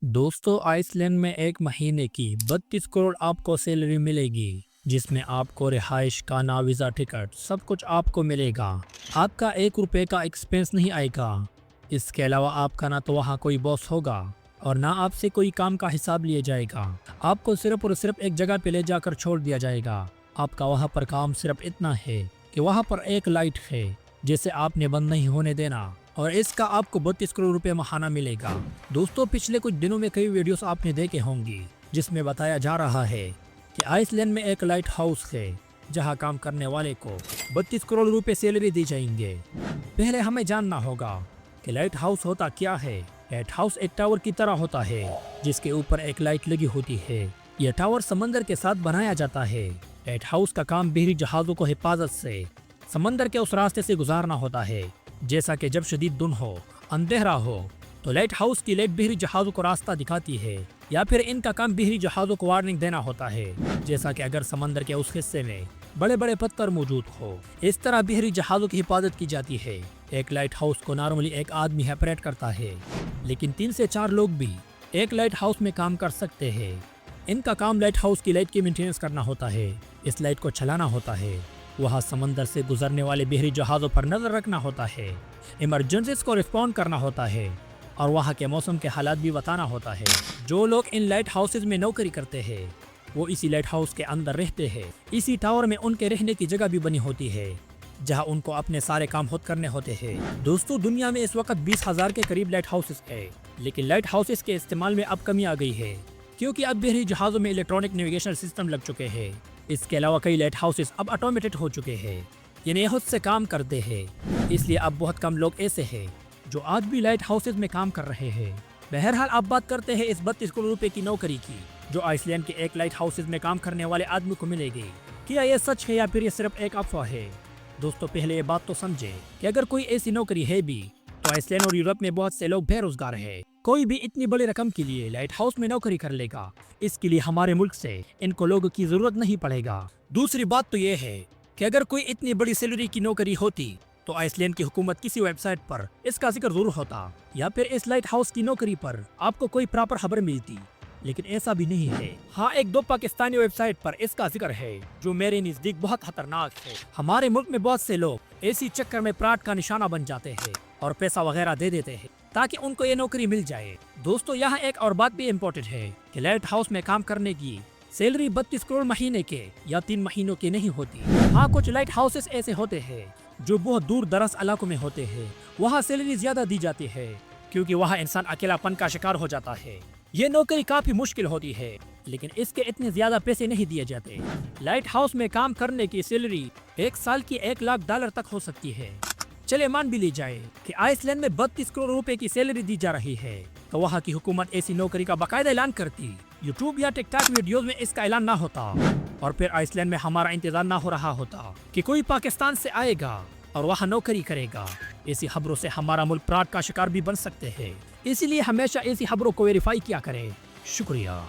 दोस्तों, आइसलैंड में एक महीने की 32 करोड़ आपको सैलरी मिलेगी, जिसमें आपको रिहाइश का ना वीज़ा टिकट सब कुछ आपको मिलेगा। आपका 1 रुपए का एक्सपेंस नहीं आएगा। इसके अलावा आपका ना तो वहाँ कोई बॉस होगा और ना आपसे कोई काम का हिसाब लिया जाएगा। आपको सिर्फ और सिर्फ एक जगह पे ले जाकर छोड़ दिया जाएगा। आपका वहाँ पर काम सिर्फ इतना है कि वहाँ पर एक लाइट है जिसे आपने बंद नहीं होने देना, और इसका आपको 32 करोड़ रुपए महाना मिलेगा। दोस्तों, पिछले कुछ दिनों में कई वीडियोस आपने देखे होंगे जिसमें बताया जा रहा है कि आइसलैंड में एक लाइट हाउस है जहां काम करने वाले को 32 करोड़ रुपए सैलरी दी जाएंगे। पहले हमें जानना होगा कि लाइट हाउस होता क्या है। लाइट हाउस एक टावर की तरह होता है जिसके ऊपर एक लाइट लगी होती है। यह टावर समंदर के साथ बनाया जाता है। लाइट हाउस का काम बहरी जहाजों को हिफाजत से समंदर के उस रास्ते से गुजारना होता है। जैसा कि जब शदीद धुंध हो, अंधेरा हो, तो लाइट हाउस की लाइट बहरी जहाजों को रास्ता दिखाती है, या फिर इनका काम बहरी जहाजों को वार्निंग देना होता है। जैसा कि अगर समंदर के उस हिस्से में बड़े बड़े पत्थर मौजूद हो, इस तरह बहरी जहाजों की हिफाजत की जाती है। एक लाइट हाउस को नॉर्मली एक आदमी ऑपरेट करता है, लेकिन 3 से 4 लोग भी एक लाइट हाउस में काम कर सकते हैं। इनका काम लाइट हाउस की लाइट की मेंटेनेंस करना होता है, इस लाइट को चलाना होता है, वहाँ समंदर से गुजरने वाले बहरी जहाज़ों पर नजर रखना होता है, इमरजेंसीज को रिस्पॉन्ड करना होता है, और वहाँ के मौसम के हालात भी बताना होता है। जो लोग इन लाइट हाउसेज में नौकरी करते हैं वो इसी लाइट हाउस के अंदर रहते हैं। इसी टावर में उनके रहने की जगह भी बनी होती है जहाँ उनको अपने सारे काम खुद करने होते हैं। दोस्तों, दुनिया में इस वक्त 20,000 के करीब लाइट हाउसेज है, लेकिन लाइट हाउसेज के इस्तेमाल में अब कमी आ गई है क्योंकि अब बहरी जहाज़ों में इलेक्ट्रॉनिक नेविगेशन सिस्टम लग चुके हैं। इसके अलावा कई लाइट हाउसेस अब ऑटोमेटेड हो चुके हैं, यानी खुद से काम करते हैं। इसलिए अब बहुत कम लोग ऐसे हैं जो आज भी लाइट हाउसेस में काम कर रहे हैं। बहरहाल, अब बात करते हैं इस 32 करोड़ रुपए की नौकरी की जो आइसलैंड के एक लाइट हाउसेस में काम करने वाले आदमी को मिलेगी। क्या ये सच है या फिर ये सिर्फ एक अफवाह है? दोस्तों, पहले ये बात तो समझे कि अगर कोई ऐसी नौकरी है भी तो आइसलैंड और यूरोप में बहुत से लोग बेरोजगार हैं। कोई भी इतनी बड़ी रकम के लिए लाइट हाउस में नौकरी कर लेगा। इसके लिए हमारे मुल्क से इनको लोगों की जरूरत नहीं पड़ेगा। दूसरी बात तो ये है कि अगर कोई इतनी बड़ी सैलरी की नौकरी होती तो आइसलैंड की हुकूमत किसी वेबसाइट पर इसका जिक्र जरूर होता, या फिर इस लाइट हाउस की नौकरी पर आपको कोई प्रॉपर खबर मिलती, लेकिन ऐसा भी नहीं है। हाँ, एक दो पाकिस्तानी वेबसाइट पर इसका जिक्र है जो मेरे नजदीक बहुत खतरनाक है। हमारे मुल्क में बहुत से लोग इसी चक्कर में प्राट का निशाना बन जाते हैं और पैसा वगैरह दे देते हैं ताकि उनको ये नौकरी मिल जाए। दोस्तों, यहाँ एक और बात भी इम्पोर्टेंट है कि लाइट हाउस में काम करने की सैलरी 32 करोड़ महीने के या 3 महीनों की नहीं होती। हाँ, कुछ लाइट हाउसेस ऐसे होते हैं जो बहुत दूर दराज इलाकों में होते हैं, वहाँ सैलरी ज्यादा दी जाती है क्योंकि वहाँ इंसान अकेलापन का शिकार हो जाता है। ये नौकरी काफी मुश्किल होती है, लेकिन इसके इतने ज्यादा पैसे नहीं दिए जाते। लाइट हाउस में काम करने की सैलरी 1 साल की $1 लाख तक हो सकती है। चले मान भी ली जाए कि आइसलैंड में 32 करोड़ रुपए की सैलरी दी जा रही है, तो वहाँ की हुकूमत ऐसी नौकरी का बाकायदा ऐलान करती, यूट्यूब या टिकटॉक वीडियोस में इसका ऐलान ना होता, और फिर आइसलैंड में हमारा इंतजार ना हो रहा होता कि कोई पाकिस्तान से आएगा और वहाँ नौकरी करेगा। ऐसी खबरों से हमारा मुल्क प्राट का शिकार भी बन सकते हैं। इसीलिए हमेशा ऐसी खबरों को वेरीफाई किया करें। शुक्रिया।